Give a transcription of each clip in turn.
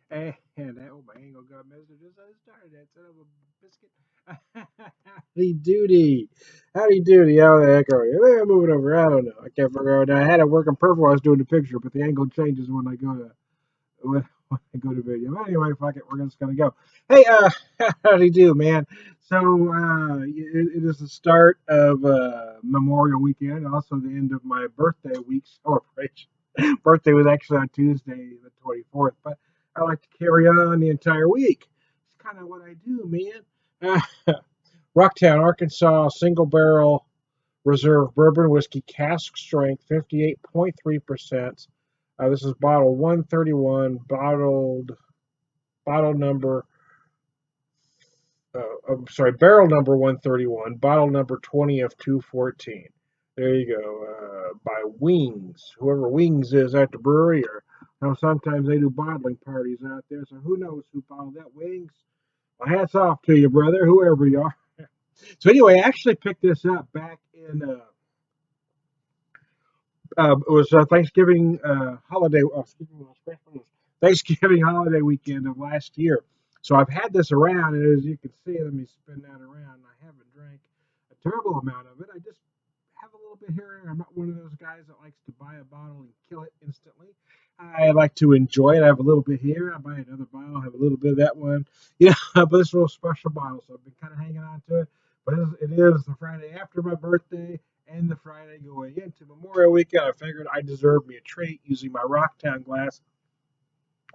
And oh, my angle got a message as I started that son of a biscuit. Howdy doody. Howdy doody. How the heck are you? Maybe I'm moving over. I don't know. I can't figure out. I had it working perfect while I was doing the picture, but the angle changes when I go to video. Anyway, fuck it. We're just gonna go. Hey, howdy do, man. So it is the start of Memorial Weekend, also the end of my birthday week celebration. Birthday was actually on Tuesday, the 24th, but I like to carry on the entire week. It's kind of what I do, man. Rocktown, Arkansas, single barrel reserve bourbon whiskey, cask strength, 58.3%. This is bottle 131, bottle number, I'm sorry, barrel number 131, bottle number 20 of 214. There you go. By Wings, whoever Wings is at the brewery, or you know, sometimes they do bottling parties out there. So who knows who bottled that Wings? Well, hats off to you, brother, whoever you are. So anyway, I actually picked this up back in it was Thanksgiving holiday. Excuse me, Thanksgiving holiday weekend of last year. So I've had this around, and as you can see, let me spin that around. I haven't drank a terrible amount of it. I just have a little bit here. I'm not one of those guys that likes to buy a bottle and kill it instantly. I like to enjoy it. I have a little bit here. I buy another bottle, have a little bit of that one. Yeah, but it's a real special bottle, so I've been kind of hanging on to it. But it is the Friday after my birthday and the Friday going into Memorial Weekend. I figured I deserved me a treat using my Rocktown glass.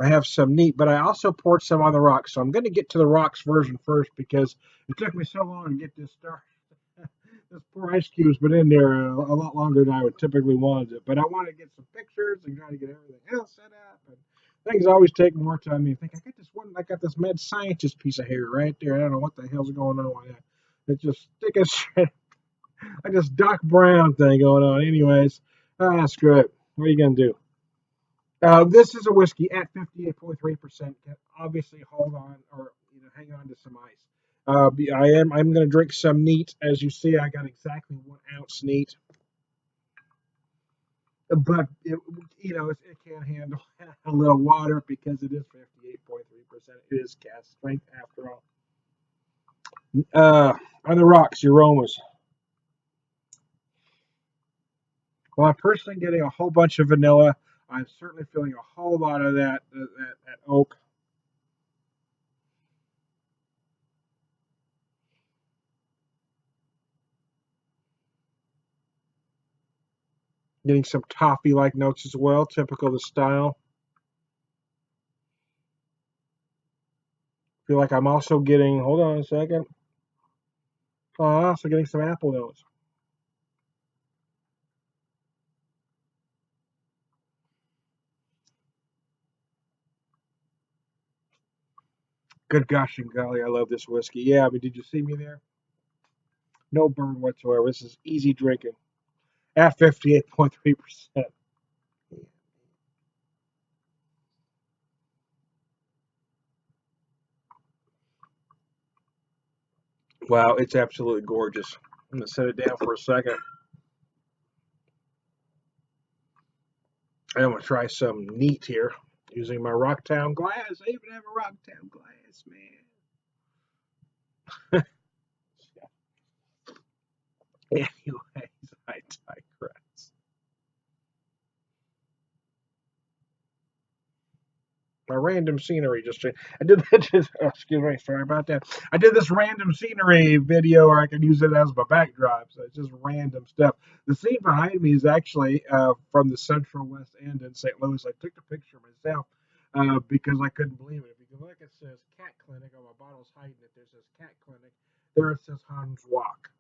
I have some neat, but I also poured some on the rocks. So I'm going to get to the rocks version first because it took me so long to get this started. This poor ice cube's been in there a lot longer than I would typically want it. But I want to get some pictures and try to get everything else set up. And things always take more time. You think I got this mad scientist piece of hair right there. I don't know what the hell's going on with that. It's just sticking straight like this Doc Brown thing going on. Anyways, screw it. What are you gonna do? This is a whiskey at 58.3%. Can obviously hold on or hang on to some ice. I'm gonna drink some neat. As you see, I got exactly 1 ounce neat, but it can handle a little water because it is 58.3%. It is cask strength after all. On the rocks, aromas. Well, I'm personally getting a whole bunch of vanilla. I'm certainly feeling a whole lot of that oak. Getting some toffee-like notes as well, typical of the style. Feel like I'm also getting. Hold on a second. I'm also getting some apple notes. Good gosh and golly, I love this whiskey. Yeah, I mean, did you see me there? No burn whatsoever. This is easy drinking at 58.3%. Wow, it's absolutely gorgeous. I'm gonna set it down for a second. I'm gonna try some neat here using my Rocktown glass. I even have a Rocktown glass, man. Anyways, I digress. My random scenery just changed. I did that. Excuse me, sorry about that. I did this random scenery video, or I can use it as my backdrop. So it's just random stuff. The scene behind me is actually from the Central West End in St. Louis. I took the picture myself because I couldn't believe it. If you look, it says Cat Clinic. Oh, my bottle's hiding it. There says Cat Clinic. There it says Hans Walk.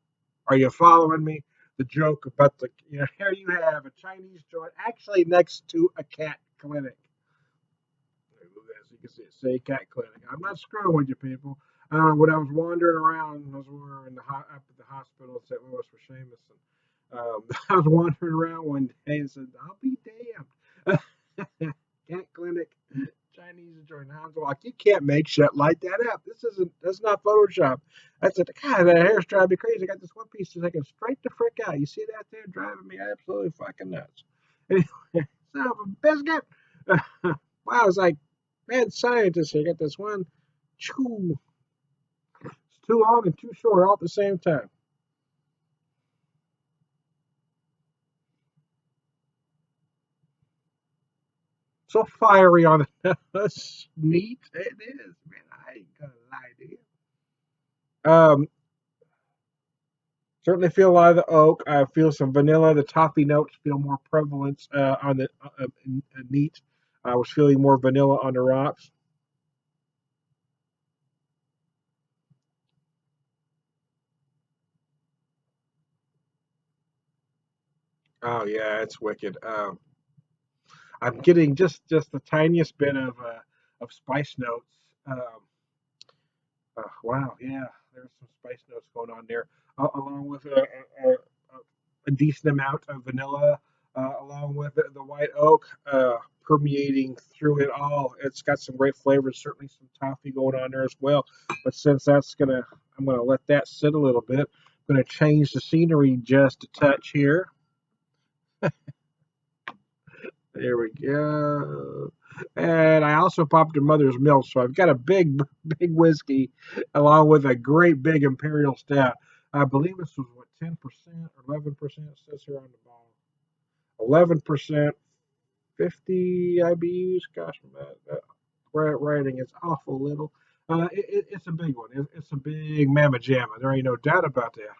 Are you following me? The joke about here you have a Chinese joint actually next to a cat clinic. As you can see, say Cat Clinic. I'm not screwing with you people. When I was wandering around, as we were up at the hospital in St. Louis for Seamus, and I was wandering around one day and said, "I'll be damned." Cat Clinic, Chinese joint Hans Walk. You can't make shit like that up. That's not Photoshop. That's it. God, that hair's driving me crazy. I got this one piece that's taking straight the frick out. You see that there driving me absolutely fucking nuts. Anyway, son of a biscuit. Wow, it's like Mad scientist here. Got this one. Choo. It's too long and too short all at the same time. So fiery on the That's neat. It is, man. I ain't gonna lie to you. Um, Certainly feel a lot of the oak. I feel some vanilla. The toffee notes feel more prevalent on the neat. I was feeling more vanilla on the rocks. Oh yeah, it's wicked. I'm getting just the tiniest bit of spice notes. Um, wow, yeah, there's some spice notes going on there, along with a decent amount of vanilla, along with the white oak permeating through it all. It's got some great flavors, certainly some toffee going on there as well. But since I'm gonna let that sit a little bit. I'm gonna change the scenery just a touch here. There we go. And I also popped a Mother's Milk, so I've got a big whiskey along with a great big imperial stout. I believe this was what 10% or 11% says here on the bottle. 11%, 50 IBUs. Gosh, that writing is awful little. It's a big one. It's a big mamma jamma. There ain't no doubt about that.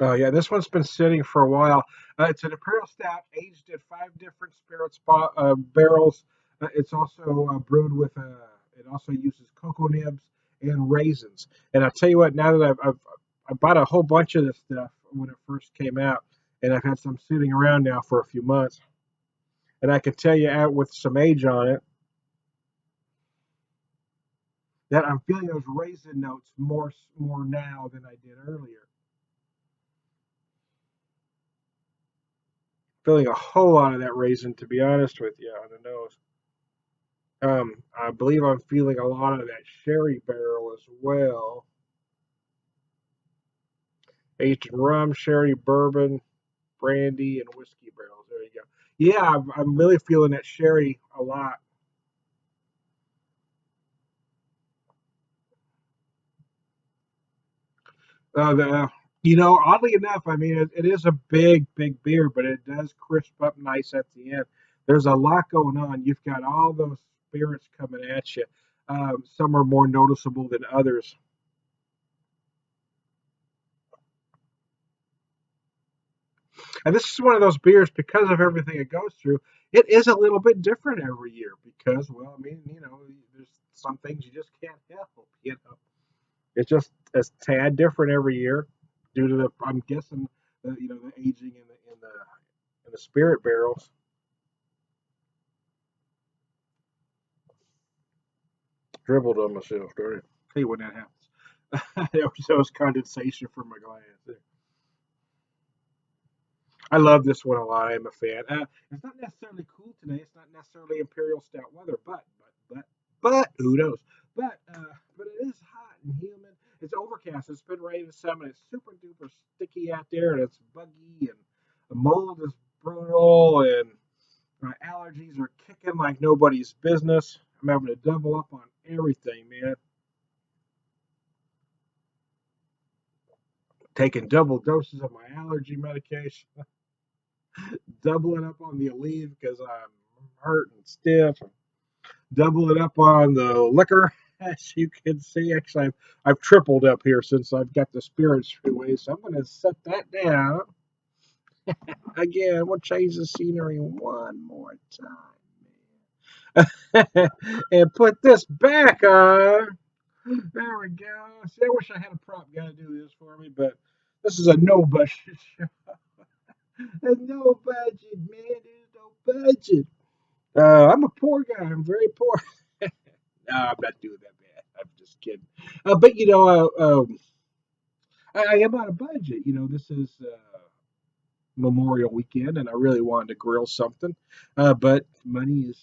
Oh yeah, this one's been sitting for a while. It's an imperial stout, aged in five different barrels. It's also brewed with. It also uses cocoa nibs and raisins. And I'll tell you what, now that I bought a whole bunch of this stuff when it first came out, and I've had some sitting around now for a few months, and I can tell you out with some age on it that I'm feeling those raisin notes more now than I did earlier. Feeling a whole lot of that raisin, to be honest with you, on the nose. I believe I'm feeling a lot of that sherry barrel as well. Aged in rum, sherry, bourbon, brandy, and whiskey barrels. There you go. Yeah, I'm really feeling that sherry a lot. The oddly enough, I mean, it is a big beer, but it does crisp up nice at the end. There's a lot going on. You've got all those spirits coming at you. Some are more noticeable than others. And this is one of those beers because of everything it goes through. It is a little bit different every year because, well, I mean, there's some things you just can't help. It's just a tad different every year due to the. I'm guessing, the aging in the spirit barrels. Dribbled on myself, darn it. Tell you when that happens. That was condensation from my glass. I love this one a lot. I'm a fan. It's not necessarily cool today. It's not necessarily imperial stout weather, but who knows? But it is hot and humid. It's overcast. It's been raining some, and it's super duper sticky out there, and it's buggy, and the mold is brutal, and my allergies are kicking like nobody's business. I'm having to double up on everything, man. Taking double doses of my allergy medication, doubling up on the Aleve because I'm hurt and stiff, double it up on the liquor. As you can see, actually, I've tripled up here since I've got the spirits freeway. So I'm going to set that down again. We'll change the scenery one more time and put this back on. There we go. See, I wish I had a prop guy to do this for me, but this is a no budget show. There's no budget, man. There's no budget. I'm a poor guy. I'm very poor. No, I'm not doing that bad. I'm just kidding. But I am on a budget. This is Memorial Weekend, and I really wanted to grill something, but money is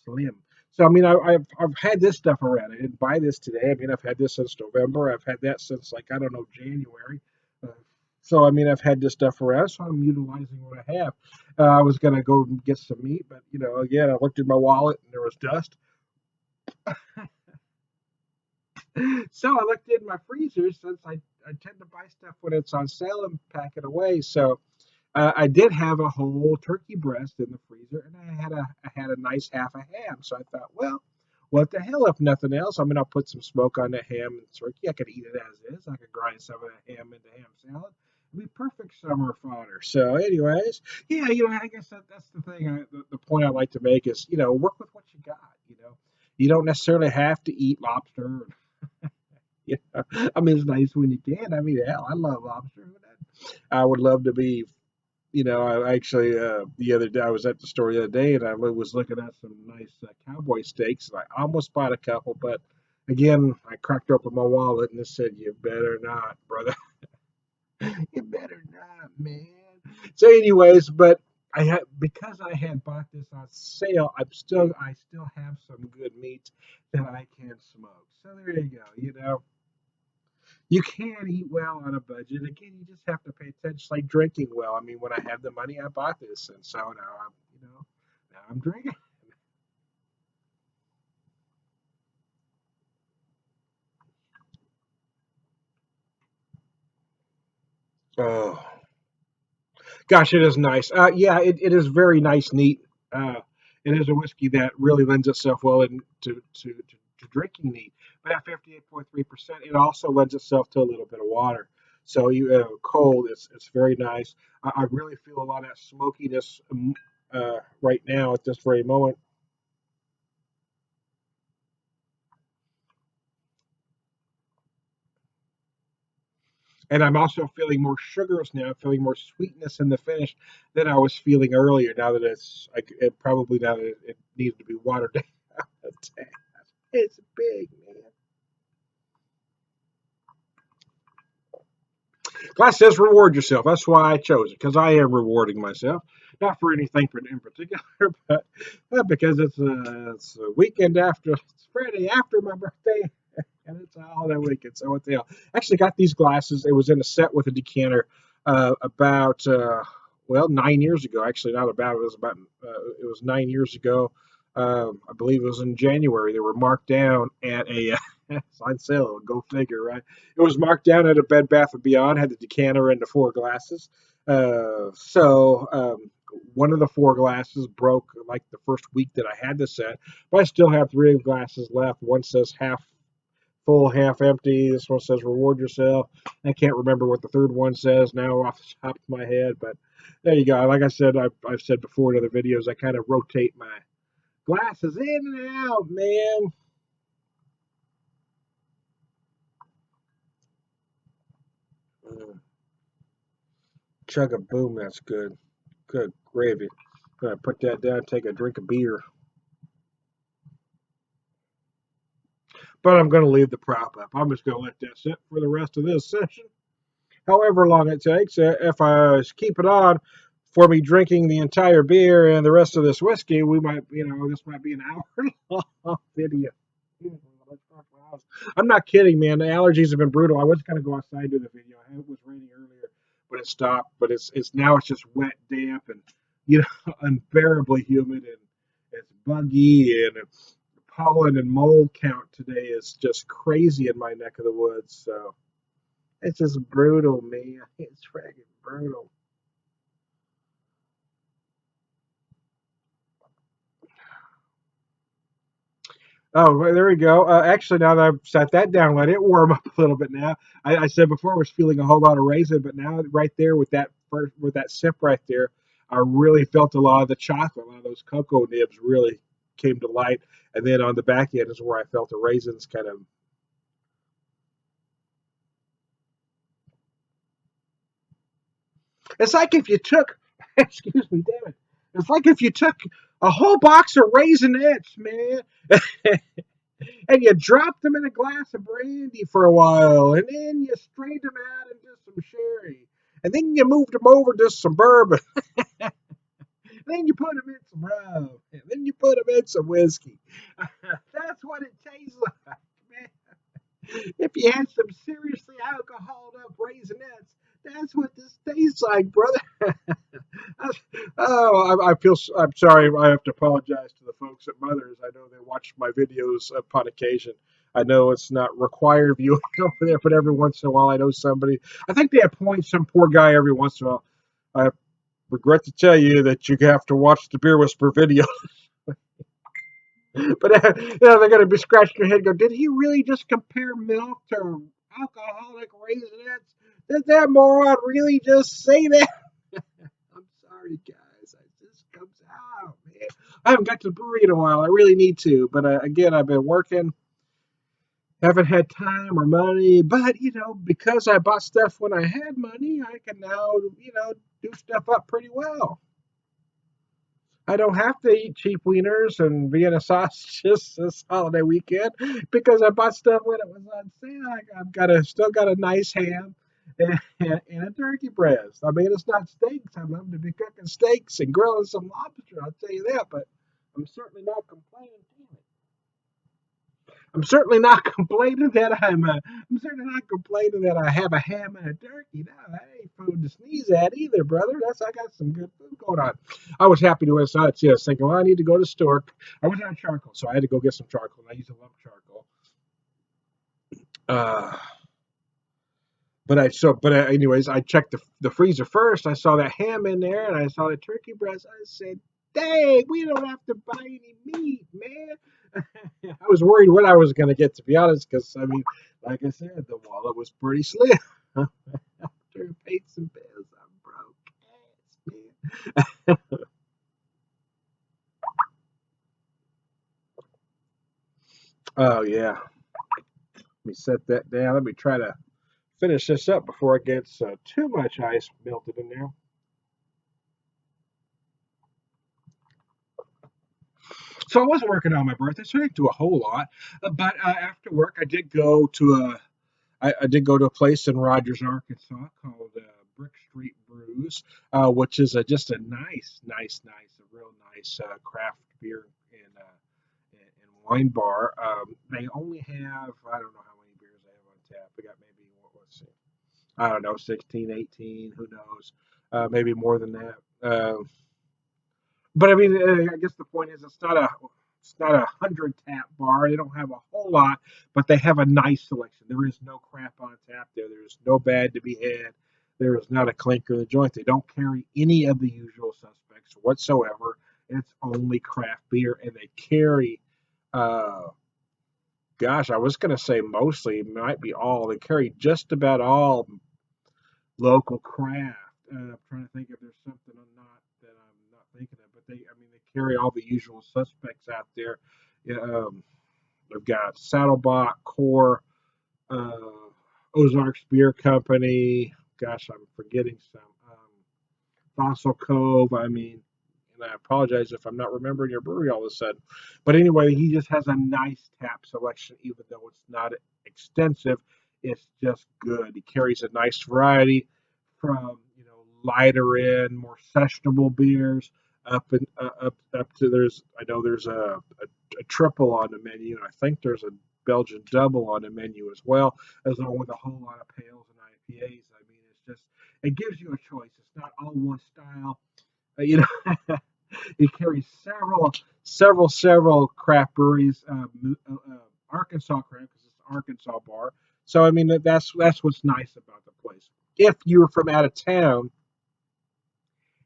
slim. So I mean, I've had this stuff around. I didn't buy this today. I mean, I've had this since November. I've had that since like I don't know January. Uh, So, I mean, I've had this stuff around, so I'm utilizing what I have. I was going to go and get some meat, but, again, I looked in my wallet and there was dust. So I looked in my freezer since I tend to buy stuff when it's on sale and pack it away. So I did have a whole turkey breast in the freezer, and I had a nice half a ham. So I thought, well, what the hell? If nothing else, I mean, I'll put some smoke on the ham and turkey. I could eat it as is. I could grind some of the ham into ham salad. It'd be perfect summer fodder. So, anyways, yeah, I guess that's the thing. The point I like to make is, work with what you got. You don't necessarily have to eat lobster. I mean, it's nice when you can. I mean, hell, I love lobster. I would love to be I actually the other day I was at the store the other day and I was looking at some nice cowboy steaks and I almost bought a couple, but again I cracked open my wallet and it said, "You better not, brother. You better not, man." So, anyways, but I had because I had bought this on sale, I still have some good meats that I can smoke. So there you go. You can eat well on a budget. Again, you just have to pay attention. It's like drinking well. I mean, when I had the money, I bought this, and so now I'm drinking. Oh gosh, it is nice. Yeah, it is very nice, neat. Uh, it is a whiskey that really lends itself well to drinking neat. But at 58.3%, it also lends itself to a little bit of water. So you cold, it's very nice. I really feel a lot of that smokiness right now at this very moment. And I'm also feeling more sugars now, feeling more sweetness in the finish than I was feeling earlier. Now that it's like probably now that it needs to be watered down. It's big, man. Glass says reward yourself. That's why I chose it because I am rewarding myself, not for anything in particular, but because it's a weekend after it's Friday after my birthday, and it's a holiday weekend. So what the hell? Actually, got these glasses. It was in a set with a decanter about well 9 years ago. Actually, not about. It was 9 years ago. I believe it was in January. They were marked down at a on sale. Go figure, right? It was marked down at a Bed Bath and Beyond. Had the decanter and the four glasses. One of the four glasses broke like the first week that I had the set, but I still have three glasses left. One says half full, half empty. This one says reward yourself. I can't remember what the third one says now off the top of my head, but there you go. Like I said, I've said before in other videos, I kind of rotate my glasses in and out, man. Mm, chug a boom, that's good. Good gravy. Gonna put that down, take a drink of beer. But I'm gonna leave the prop up. I'm just gonna let that sit for the rest of this session. However long it takes. If I keep it on for me drinking the entire beer and the rest of this whiskey, this might be an hour long video. I'm not kidding, man. The allergies have been brutal. I was going to go outside to the video. It was raining earlier, but it stopped. But it's now it's just wet, damp, and unbearably humid, and it's buggy, and pollen and mold count today is just crazy in my neck of the woods. So it's just brutal, man. It's freaking brutal. Oh, well, there we go. Actually, now that I've set that down, let it warm up a little bit. Now, I said before I was feeling a whole lot of raisin, but now right there with that sip right there, I really felt a lot of the chocolate. A lot of those cocoa nibs really came to light, and then on the back end is where I felt the raisins kind of. It's like if you took, excuse me, damn it. It's like if you took a whole box of raisinets, man, and you dropped them in a glass of brandy for a while, and then you strained them out into some sherry, and then you moved them over to some bourbon, and then you put them in some rum, and then you put them in some whiskey. That's what it tastes like, man. If you had some seriously alcoholed up raisinets, That's what this tastes like, brother. I feel. I'm sorry. I have to apologize to the folks at Mothers. I know they watch my videos upon occasion. I know it's not required viewing over there, but every once in a while, I know somebody. I think they appoint some poor guy every once in a while. I regret to tell you that you have to watch the Beer Whisper video. But they're going to be scratching their head and go, did he really just compare milk to alcoholic raisinets? Did that moron really just say that? I'm sorry, guys. It just comes out, man. I haven't got to the brewery in a while. I really need to. But again, I've been working, haven't had time or money. But, because I bought stuff when I had money, I can now, do stuff up pretty well. I don't have to eat cheap wieners and Vienna sausages this holiday weekend because I bought stuff when it was on sale. I've still got a nice ham and a turkey breast. I mean, it's not steaks. I love to be cooking steaks and grilling some lobster. I'll tell you that. But I'm certainly not complaining. I'm certainly not complaining that I'm certainly not complaining that I have a ham and a turkey. No, that ain't food to sneeze at either, brother. I got some good food going on. I was happy to inside it too. I was thinking, well, I need to go to the store. I was out of charcoal, so I had to go get some charcoal. And I use a lump charcoal. Uh, anyways, I checked the freezer first. I saw that ham in there, and I saw the turkey breast. I said, "Dang, we don't have to buy any meat, man." I was worried what I was going to get, to be honest, because I mean, like I said, the wallet was pretty slim. After I paid some bills, I'm broke ass, man. Oh yeah, let me set that down. Let me try to finish this up before it gets too much ice melted in there. So I wasn't working on my birthday, so I didn't do a whole lot. But after work, I did go to a place in Rogers, Arkansas called Brick Street Brews, which is just a a real nice craft beer and wine bar. They only have, I don't know how many beers they have on tap. We got maybe, let's see, I don't know, 16, 18, who knows? Maybe more than that. But I mean, I guess the point is, it's not a 100 tap bar. They don't have a whole lot, but they have a nice selection. There is no crap on tap there. There's no bad to be had. There is not a clinker in the joint. They don't carry any of the usual suspects whatsoever. It's only craft beer, and they carry, uh, gosh, I was going to say mostly, might be all. They carry just about all local craft. I'm trying to think if there's something I'm not thinking of, but they carry all the usual suspects out there. Yeah, they've got Saddlebach, Core, uh, Ozarks Beer Company. Gosh, I'm forgetting some. Fossil Cove. I mean, and I apologize if I'm not remembering your brewery all of a sudden. But anyway, he just has a nice tap selection, even though it's not extensive. It's just good. He carries a nice variety from lighter end, more sessionable beers up to I know there's a triple on the menu, and I think there's a Belgian double on the menu as well, as well with a whole lot of pales and IPAs. I mean, it gives you a choice. It's not all one style. He carries several craft breweries, Arkansas craft because it's an Arkansas bar. So I mean that's what's nice about the place. If you were from out of town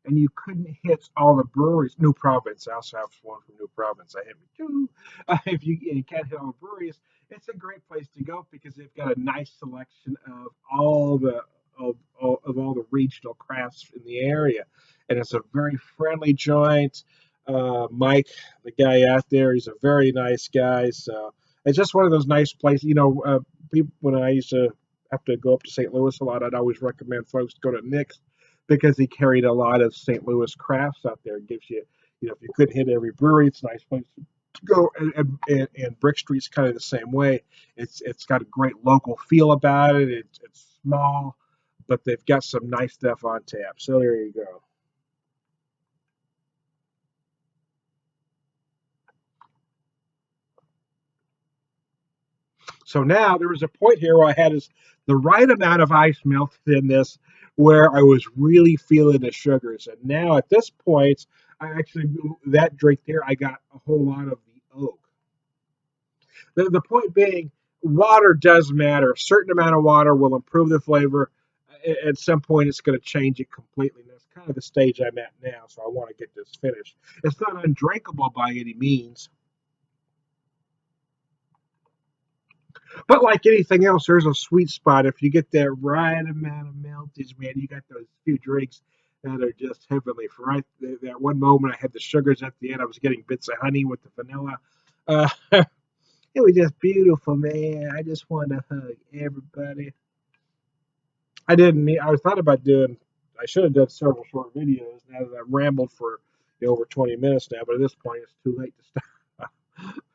and you couldn't hit all the breweries, New Providence, I also have one from New Providence. I have two. If you can't hit all the breweries, it's a great place to go because they've got a nice selection of all the regional crafts in the area, and it's a very friendly joint. Mike, the guy out there, he's a very nice guy. So it's just one of those nice places. People, when I used to have to go up to St. Louis a lot, I'd always recommend folks go to Nick's because he carried a lot of St. Louis crafts out there. It gives you, if you couldn't hit every brewery, it's a nice place to go. And Brick Street's kind of the same way. It's got a great local feel about it. It's small, but they've got some nice stuff on tap. So there you go. So now there was a point here where I had the right amount of ice melted in this where I was really feeling the sugars. And now at this point, I actually, that drink there, I got a whole lot of the oak. The point being, water does matter. A certain amount of water will improve the flavor. At some point, it's going to change it completely. And that's kind of the stage I'm at now, so I want to get this finished. It's not undrinkable by any means, but like anything else, there's a sweet spot. If you get that right amount of meltage, man, you got those few drinks that are just heavenly. For right that one moment, I had the sugars at the end. I was getting bits of honey with the vanilla. Uh, it was just beautiful, man. I just wanted to hug everybody. I didn't. I was thought about doing. I should have done several short videos. Now that I've rambled for over 20 minutes now, but at this point, it's too late to stop.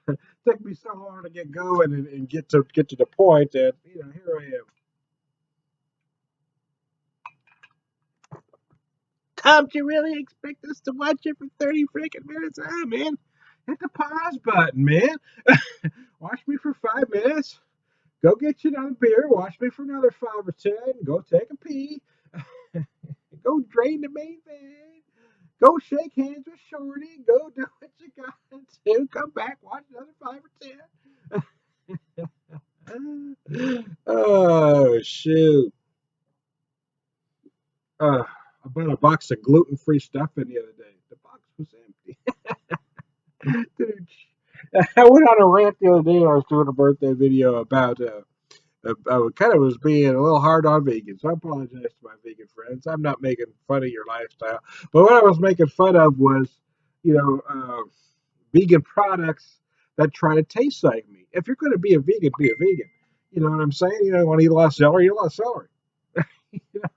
It took me so long to get going and get to the point that here I am. Tom, do you really expect us to watch it for 30 freaking minutes? Ah, man, hit the pause button, man. Watch me for 5 minutes. Go get you another beer. Watch me for another 5 or 10. Go take a pee. Go drain the main vein. Go shake hands with Shorty. Go do what you got to. Come back, watch another 5 or 10. Oh, shoot. I bought a box of gluten-free stuffing the other day. The box was empty. Dude, I went on a rant the other day. I was doing a birthday video about I kind of was being a little hard on vegans. So I apologize to my vegan friends. I'm not making fun of your lifestyle, but what I was making fun of was, you know, vegan products that try to taste like me. If you're going to be a vegan, be a vegan. You know what I'm saying? You know, want to eat a lot of celery, eat a lot of celery.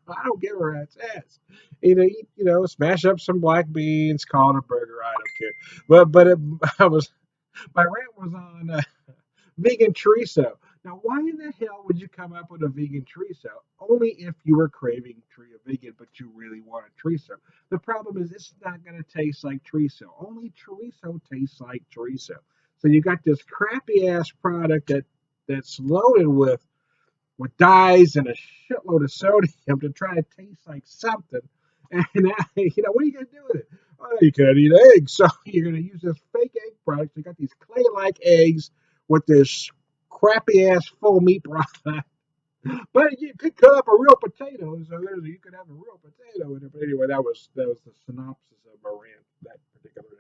I don't give a rat's ass. Smash up some black beans, call it a burger. I don't care. I was my rant was on vegan chorizo. Now, why in the hell would you come up with a vegan chorizo? Only if you were craving vegan, but you really want a chorizo. The problem is it's not going to taste like chorizo. Only chorizo tastes like chorizo. So you got this crappy ass product that's loaded with dyes and a shitload of sodium to try to taste like something. And what are you going to do with it? Oh, you can't eat eggs, so you're going to use this fake egg product. You got these clay-like eggs with this crappy ass full meat product. But you could cut up a real potato, so you could have a real potato in it. But anyway, that was the synopsis of my rant that particular day.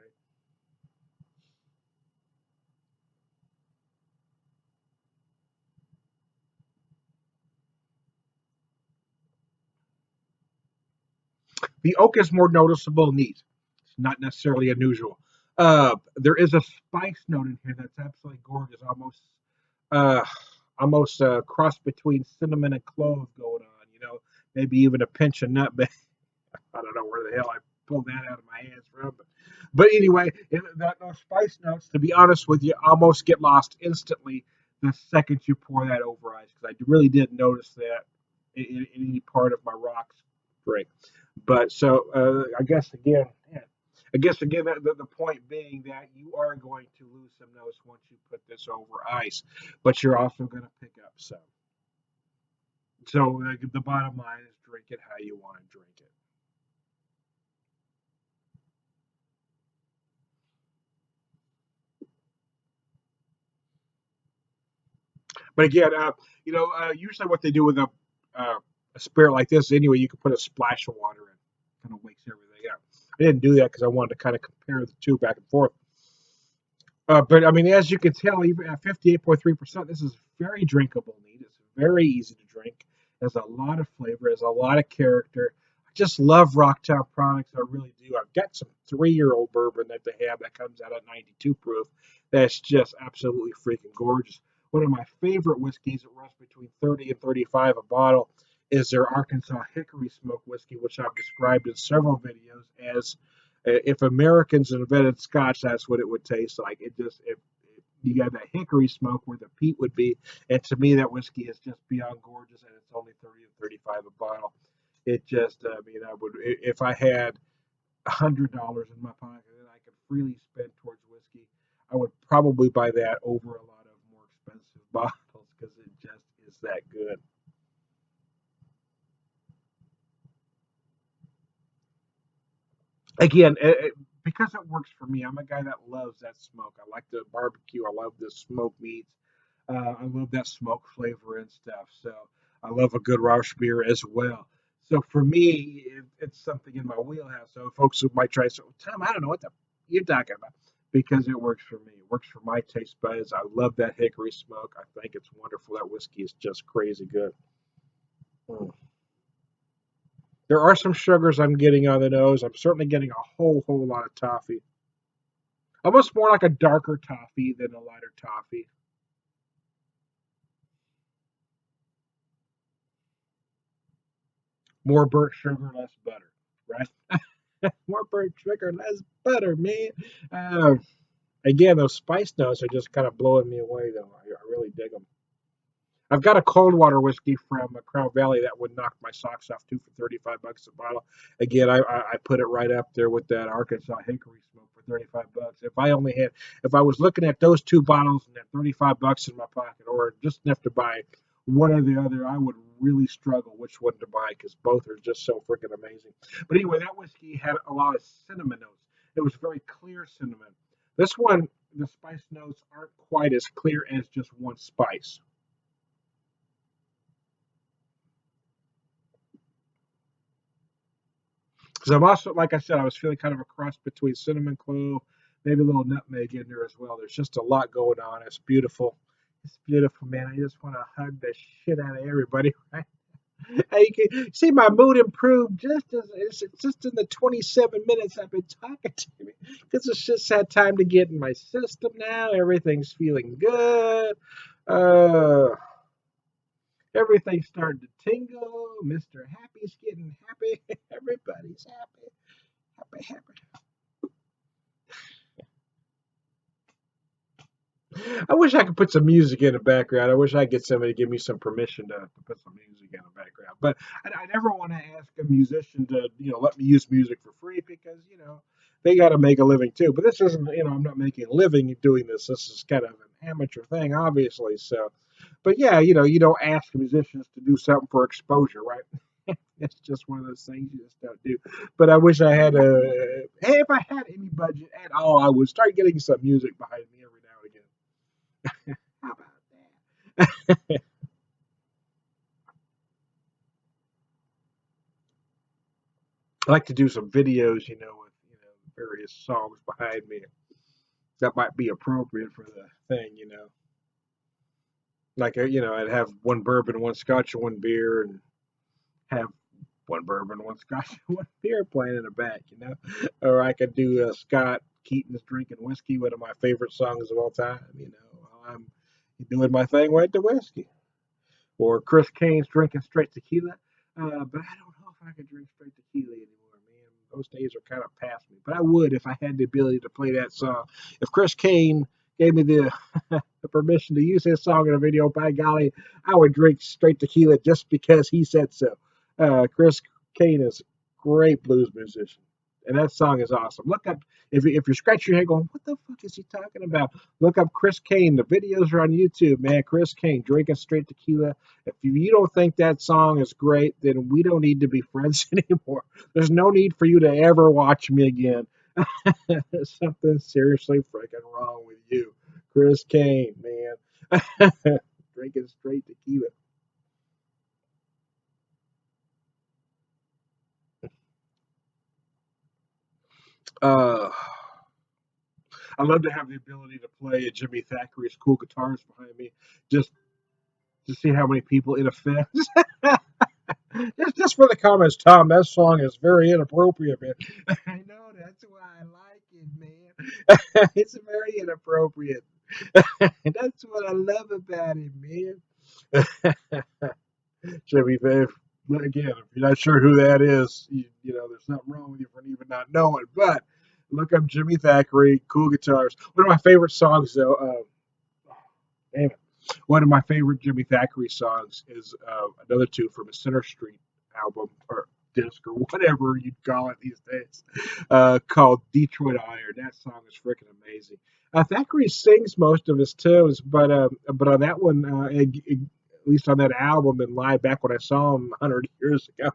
The oak is more noticeable neat. It's not necessarily unusual. There is a spice note in here that's absolutely gorgeous, uh, almost a cross between cinnamon and clove going on. Maybe even a pinch of nutmeg. I don't know where the hell I pulled that out of my hands from, but anyway, those spice notes, to be honest with you, almost get lost instantly the second you pour that over ice because I really didn't notice that in any part of my rocks drink. But so I guess again, the point being that you are going to lose some notes once you put this over ice, but you're also going to pick up some. So the bottom line is drink it how you want to drink it. But again, usually what they do with a spirit like this, anyway, you can put a splash of water in, kind of wakes everything up. I didn't do that because I wanted to kind of compare the two back and forth. But I mean, as you can tell, even at 58.3%, this is very drinkable neat. It's very easy to drink. Has a lot of flavor. Has a lot of character. I just love Rocktown products. I really do. I've got some 3-year-old bourbon that they have that comes out at 92 proof. That's just absolutely freaking gorgeous. One of my favorite whiskeys that runs between 30 and 35 a bottle is their Arkansas Hickory Smoke whiskey, which I've described in several videos as if Americans invented Scotch, that's what it would taste like. You got that hickory smoke where the peat would be, and to me, that whiskey is just beyond gorgeous, and it's only 30 to 35 a bottle. It just, I mean, I would if I had $100 in my pocket that I could freely spend towards whiskey, I would probably buy that over a lot of more expensive bottles because it just is that good. Again, because it works for me. I'm a guy that loves that smoke. I like the barbecue. I love the smoked meats. I love that smoke flavor and stuff. So I love a good Rausch beer as well. So for me, it's something in my wheelhouse. So folks who might try, so Tom, I don't know what the you're talking about, because it works for me. It works for my taste buds. I love that hickory smoke. I think it's wonderful. That whiskey is just crazy good. Mm. There are some sugars I'm getting on the nose. I'm certainly getting a whole lot of toffee. Almost more like a darker toffee than a lighter toffee. More burnt sugar, less butter, right? More burnt sugar, less butter, man. Uh, Again, those spice notes are just kind of blowing me away, though. I really dig them. I've got a cold water whiskey from Crown Valley that would knock my socks off too for 35 bucks a bottle. Again, I put it right up there with that Arkansas Hickory Smoke for 35 bucks. If I was looking at those two bottles and had 35 bucks in my pocket, or just enough to buy one or the other, I would really struggle which one to buy because both are just so freaking amazing. But anyway, that whiskey had a lot of cinnamon notes. It was very clear cinnamon. This one, the spice notes aren't quite as clear as just one spice. Because I'm also, like I said, I was feeling kind of a cross between cinnamon clove, maybe a little nutmeg in there as well. There's just a lot going on. It's beautiful. It's beautiful, man. I just want to hug the shit out of everybody, right? Hey, you can see my mood improved just as it's just in the 27 minutes I've been talking to you, because it's just had time to get in my system now. Everything's feeling good. Uh, Everything's starting to tingle. Mr. Happy's getting happy. Everybody's happy. Happy, happy. I wish I could put some music in the background. I wish I could get somebody to give me some permission to put some music in the background. But I never want to ask a musician to, let me use music for free because, they got to make a living too. But this isn't, I'm not making a living doing this. This is kind of an amateur thing, obviously. So, but yeah, you don't ask musicians to do something for exposure, right? It's just one of those things you just don't do. But I wish I had hey, if I had any budget at all, I would start getting some music behind me every now and again. How about that? I like to do some videos, with various songs behind me that might be appropriate for the thing. Like I'd have one bourbon, one scotch, and one beer, and have one bourbon, one scotch, and one beer playing in the back. Or I could do Scott Keaton's Drinking Whiskey, one of my favorite songs of all time. While I'm doing my thing with the whiskey. Or Chris Kane's Drinking Straight Tequila. But I don't know if I could drink straight tequila anymore, man. Those days are kind of past me. But I would if I had the ability to play that song. If Chris Kane gave me the, the permission to use his song in a video, by golly, I would drink straight tequila just because he said so. Chris Kane is a great blues musician. And that song is awesome. Look up, if you're scratching your head going, what the fuck is he talking about? Look up Chris Kane. The videos are on YouTube, man. Chris Kane, Drinking Straight Tequila. If you don't think that song is great, then we don't need to be friends anymore. There's no need for you to ever watch me again. Something seriously freaking wrong with you. Chris Kane, man. Drinking straight tequila. Uh, I love to have the ability to play Jimmy Thackeray's cool guitars behind me, just to see how many people it offends. Just for the comments, Tom, that song is very inappropriate, man. I know, that's why I like it, man. It's very inappropriate. That's what I love about it, man. Jimmy, if, again, if you're not sure who that is, there's nothing wrong with you for even not knowing. But look up Jimmy Thackeray, cool guitars. One of my favorite songs, though, damn it. One of my favorite Jimmy Thackeray songs is another two from a Center Street album or disc or whatever you'd call it these days, called Detroit Iron. That song is freaking amazing. Thackeray sings most of his tunes, but on that one, at least on that album and live back when I saw him 100 years ago,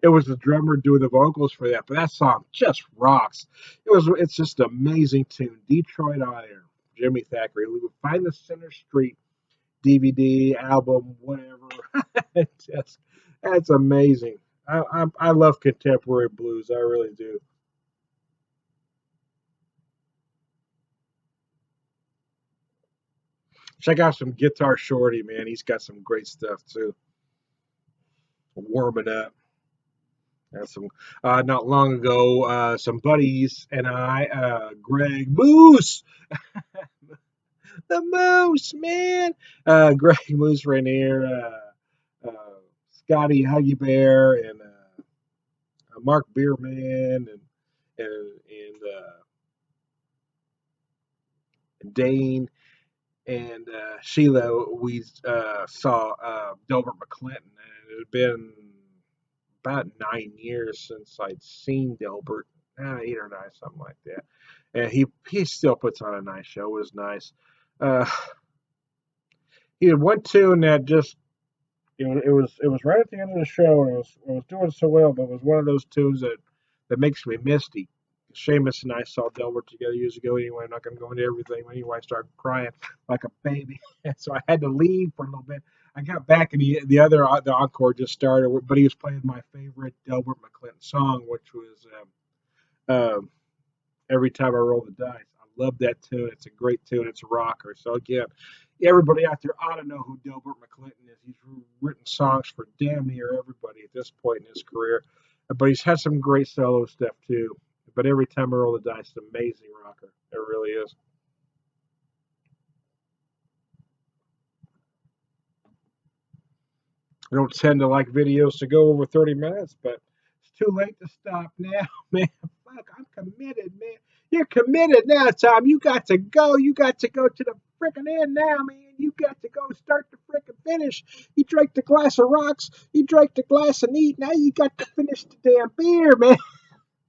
It was the drummer doing the vocals for that, but that song just rocks. It's just an amazing tune. Detroit on Air, Jimmy Thackeray. We would find the Center Street DVD album, whatever. just, that's amazing. I love contemporary blues. I really do. Check out some Guitar Shorty, man. He's got some great stuff too. Warming up. That's some not long ago, some buddies and I, Greg Moose, the Moose man, Greg Moose Rainier, Scotty Huggy Bear, and Mark Bierman, and Dane and Sheila. We saw Delbert McClinton, and it had been about 9 years since I'd seen Delbert, 8 or 9, something like that. And he still puts on a nice show. It was nice. Uh, he had one tune that just it was right at the end of the show, and it was doing so well, but it was one of those tunes that makes me misty. Seamus and I saw Delbert together years ago. Anyway, I'm not going to go into everything. Anyway, I started crying like a baby, so I had to leave for a little bit. I got back, and the encore just started, but he was playing my favorite Delbert McClinton song, which was um, "Every Time I Roll the Dice." I love that tune. It's a great tune. It's a rocker. So again, everybody out there ought to know who Delbert McClinton is. He's written songs for damn near everybody at this point in his career, but he's had some great solo stuff too. But every time I roll the dice, it's an amazing rocker. It really is. I don't tend to like videos to go over 30 minutes, but it's too late to stop now, man. Fuck, I'm committed, man. You're committed now, Tom. You got to go. You got to go to the freaking end now, man. You got to go start the freaking finish. You drank the glass of rocks. You drank the glass of neat. Now you got to finish the damn beer, man.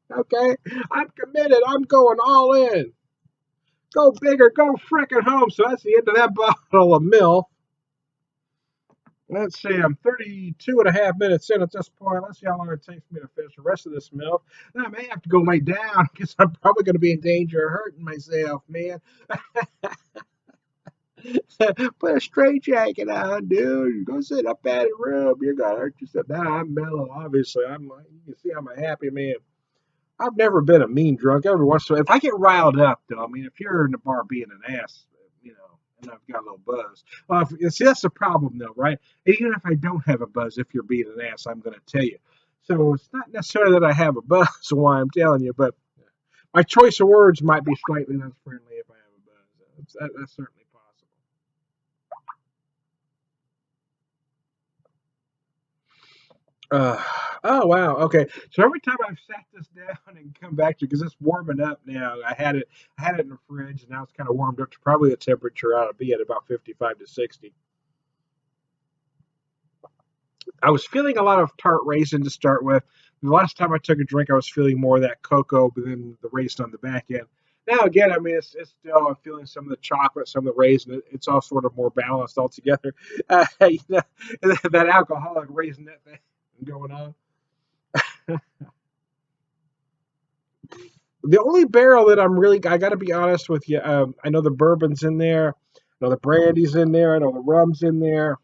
Okay? I'm committed. I'm going all in. Go bigger. Go freaking home. So that's the end of that bottle of MILF. Let's see, I'm 32 and a half minutes in at this point. Let's see how long it takes me to finish the rest of this milk. Then I may have to go lay down because I'm probably going to be in danger of hurting myself, man. Put a straight jacket on, dude. Go sit up at a room. You're going to hurt yourself. Now I'm mellow, obviously. You can see I'm a happy man. I've never been a mean drunk. Every once in a while, if I get riled up, though, I mean, if you're in the bar being an ass, and I've got a little buzz. See, that's the problem, though, right? Even if I don't have a buzz, if you're being an ass, I'm going to tell you. So it's not necessarily that I have a buzz, why I'm telling you, but my choice of words might be slightly less friendly if I have a buzz. That's certainly possible. Uh, oh wow. Okay. So every time I've sat this down and come back to because it's warming up now. I had it in the fridge, and now it's kind of warmed up to probably the temperature ought to be at about 55 to 60. I was feeling a lot of tart raisin to start with. The last time I took a drink, I was feeling more of that cocoa, but then the raisin on the back end. Now again, I mean, it's still I'm feeling some of the chocolate, some of the raisin. It's all sort of more balanced altogether. That alcoholic raisin that thing going on. The only barrel that I got to be honest with you. I know the bourbon's in there. I know the brandy's in there. I know the rum's in there.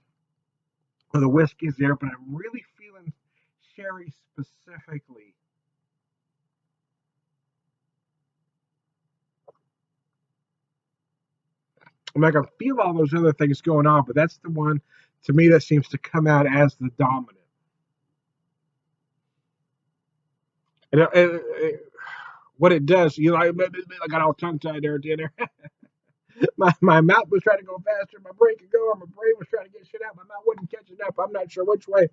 I know the whiskey's there, but I'm really feeling sherry specifically. I'm like, I feel all those other things going on, but that's the one to me that seems to come out as the dominant. And what it does, I got all tongue tied there at the end there. My mouth was trying to go faster, my brain could go, or my brain was trying to get shit out, my mouth wasn't catching up. I'm not sure which way.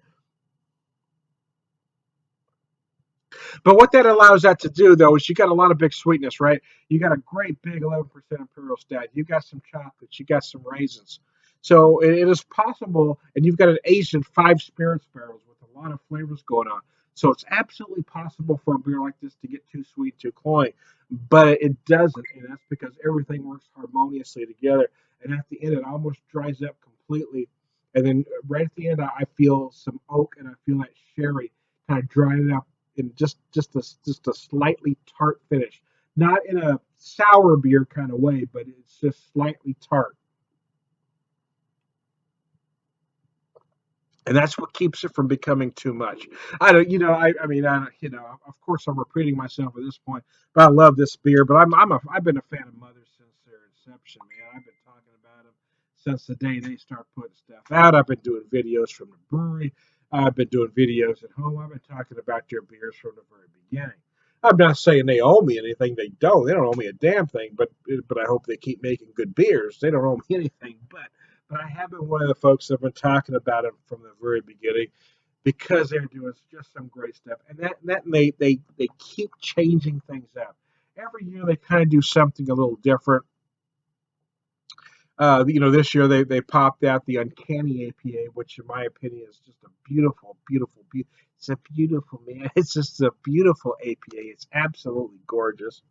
But what that allows that to do, though, is you got a lot of big sweetness, right? You got a great big 11% imperial stout. You got some chocolates. You got some raisins. So it is possible, and you've got an aged 5 spirits barrels with a lot of flavors going on. So it's absolutely possible for a beer like this to get too sweet, too cloying. But it doesn't, and that's because everything works harmoniously together. And at the end, it almost dries up completely. And then right at the end, I feel some oak and I feel that sherry kind of dried it up in just a slightly tart finish, not in a sour beer kind of way, but it's just slightly tart. And that's what keeps it from becoming too much. I don't, I mean, of course, I'm repeating myself at this point, but I love this beer. But I've been a fan of Mother since their inception, man. I've been talking about them since the day they start putting stuff out. I've been doing videos from the brewery. I've been doing videos at home. I've been talking about their beers from the very beginning. I'm not saying they owe me anything. They don't. They don't owe me a damn thing. But I hope they keep making good beers. They don't owe me anything. But I have been one of the folks that have been talking about it from the very beginning because they're doing just some great stuff, and they keep changing things up. Every year they kind of do something a little different. This year they popped out the Uncanny APA, which in my opinion is just a beautiful, beautiful, it's a beautiful, man. It's just a beautiful APA. It's absolutely gorgeous.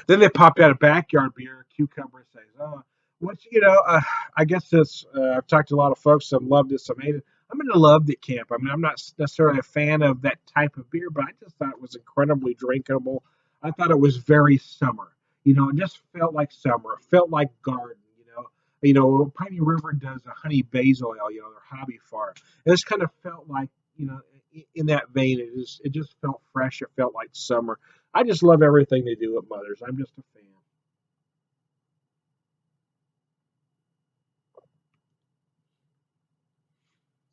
Then they popped out a backyard beer, cucumber saison, which I guess this. I've talked to a lot of folks. Some loved it, some hated it. I'm in the loved it camp. I mean, I'm not necessarily a fan of that type of beer, but I just thought it was incredibly drinkable. I thought it was very summer. It just felt like summer. It felt like garden. Piney River does a honey basil ale. Their hobby farm. It just kind of felt like in that vein. It just felt fresh. It felt like summer. I just love everything they do at Mother's. I'm just a fan.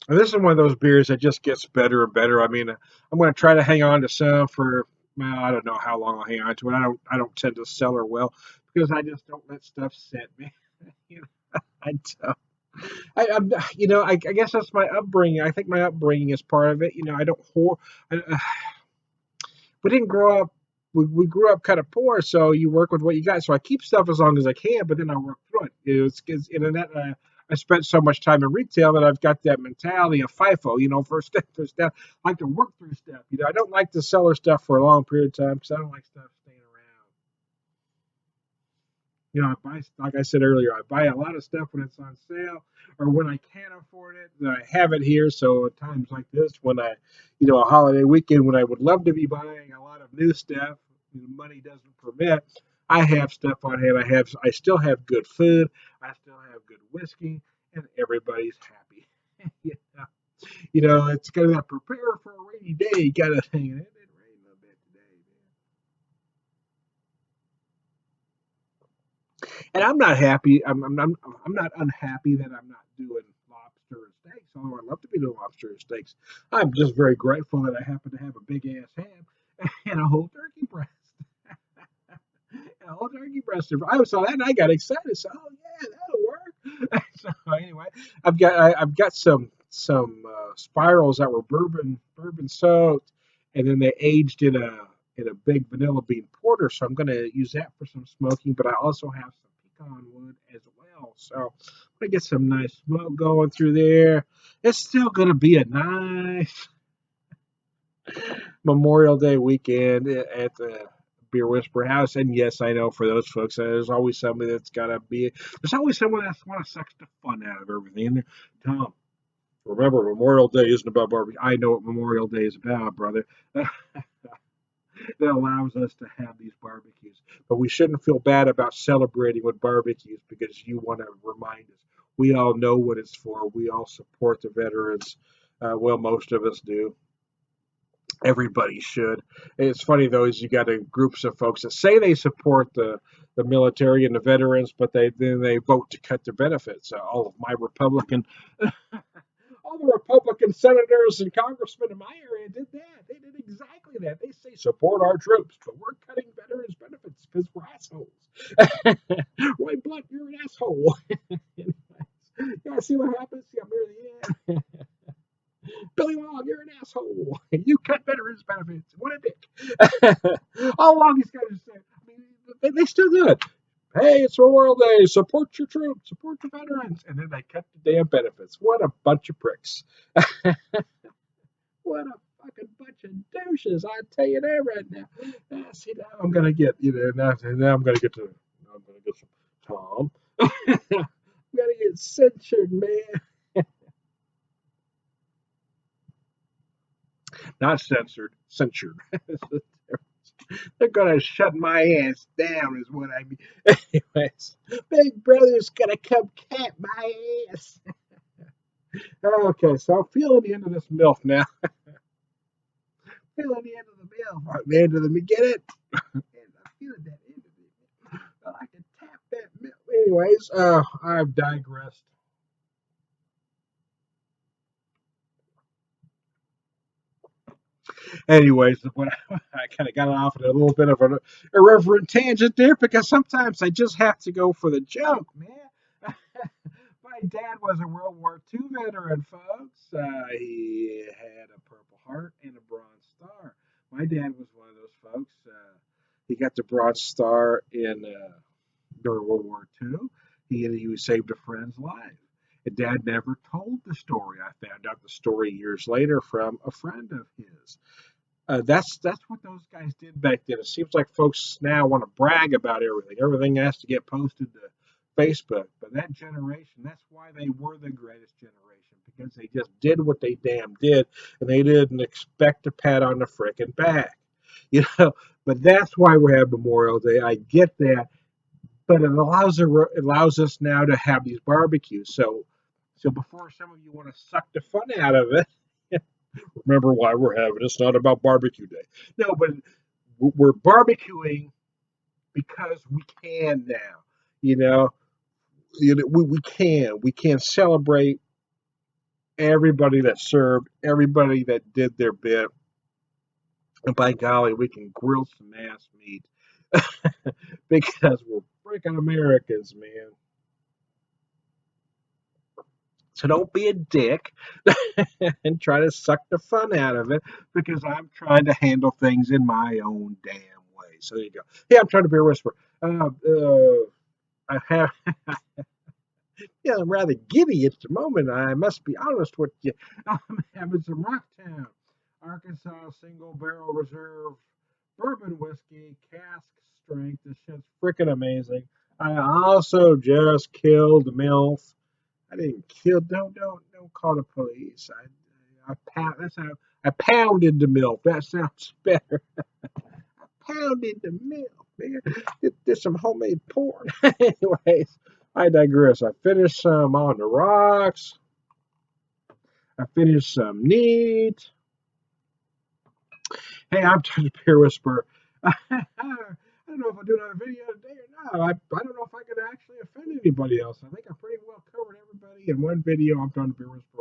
And this is one of those beers that just gets better and better. I mean, I'm going to try to hang on to some for, well, I don't know how long I'll hang on to it. I don't tend to sell her well because I just don't let stuff sit, man. you know, I don't. I guess that's my upbringing. I think my upbringing is part of it. I don't whore. We didn't grow up. We grew up kind of poor, so you work with what you got. So I keep stuff as long as I can, but then I work through it. It's internet. I spent so much time in retail that I've got that mentality of FIFO. First step, first step. I like to work through stuff. I don't like to sell her stuff for a long period of time because I don't like stuff staying around. I buy, like I said earlier, I buy a lot of stuff when it's on sale or when I can't afford it. And I have it here. So at times like this, when a holiday weekend when I would love to be buying a lot of new stuff, money doesn't permit. I have stuff on hand. I still have good food. I still have good whiskey, and everybody's happy. you it's kind of that prepare for a rainy day kind of thing. And it did rain a little bit today, man. And I'm not happy. I'm not unhappy that I'm not doing lobster and steaks. Although I love to be doing lobster and steaks, I'm just very grateful that I happen to have a big ass ham and a whole turkey breast. And a whole turkey breast. I saw that and I got excited. So yeah, that'll work. So anyway, I've got some spirals that were bourbon soaked, and then they aged in a big vanilla bean porter. So I'm going to use that for some smoking. But I also have some pecan wood as well. So I'm going to get some nice smoke going through there. It's still going to be a nice Memorial Day weekend at the Beer Whisper House. And yes, I know for those folks, there's always somebody that's got to be, there's always someone that's want to suck the fun out of everything. And Tom, remember, Memorial Day isn't about barbecue. I know what Memorial Day is about, brother. That allows us to have these barbecues. But we shouldn't feel bad about celebrating with barbecues because you want to remind us. We all know what it's for. We all support the veterans. Well, most of us do. Everybody should. It's funny though, is you got groups of folks that say they support the military and the veterans, but then they vote to cut their benefits. All of my Republican all the Republican senators and congressmen in my area did that. They did exactly that. They say support our troops, but we're cutting veterans benefits because we're assholes. Roy Blunt, you're an asshole. Yeah, see what happens? See, I'm near the end. Billy Long, you're an asshole. You cut veterans benefits. What a dick. All along these guys are saying, I mean, they still do it. Hey, it's Memorial Day. Support your troops. Support your veterans. And then they cut the damn benefits. What a bunch of pricks. What a fucking bunch of douches. I tell you that right now. See, now I'm going to get, now I'm going to get to, now I'm going to get some Tom. I'm going to get censored, man. Not censored, censured. They're gonna shut my ass down, is what I mean. Anyways, Big Brother's gonna come cat my ass. Okay, so I'm feeling the end of this MILF now. Feeling the end of the MILF. The end of the get it? And I'm feeling that end of it. I like to tap that MILF. Anyways, I've digressed. Anyways, when I kind of got off on a little bit of an irreverent tangent there because sometimes I just have to go for the joke, man. My dad was a World War II veteran, folks. He had a Purple Heart and a Bronze Star. My dad was one of those folks. He got the Bronze Star in during World War II. He saved a friend's life. And Dad never told the story. I found out the story years later from a friend of his. That's what those guys did back then. It seems like folks now want to brag about everything. Everything has to get posted to Facebook. But that generation, that's why they were the greatest generation because they just did what they damn did, and they didn't expect a pat on the frickin' back. You know, but that's why we have Memorial Day. I get that, but it allows us now to have these barbecues. So before some of you want to suck the fun out of it, remember why we're having it. It's not about barbecue day. No, but we're barbecuing because we can now. You know, we can celebrate everybody that served, everybody that did their bit, and by golly, we can grill some ass meat because we're freaking Americans, man. So don't be a dick and try to suck the fun out of it because I'm trying to handle things in my own damn way. So there you go. Yeah, I'm trying to be a whisperer. I have, yeah, I'm rather giddy at the moment. I must be honest with you. I'm having some Rocktown, Arkansas single barrel reserve bourbon whiskey, cask strength. This shit's freaking amazing. I also just killed MILF. I didn't kill. Don't call the police. That's how I pounded the milk. That sounds better. Pounded the milk, man. Did some homemade porn. Anyways, I digress. I finished some on the rocks. I finished some neat. Hey, I'm trying to peer whisper. I don't know if I'll do another video today or not. I don't know if I could actually offend anybody else. I think I pretty well covered everybody in one video. I'm trying to peer whisper.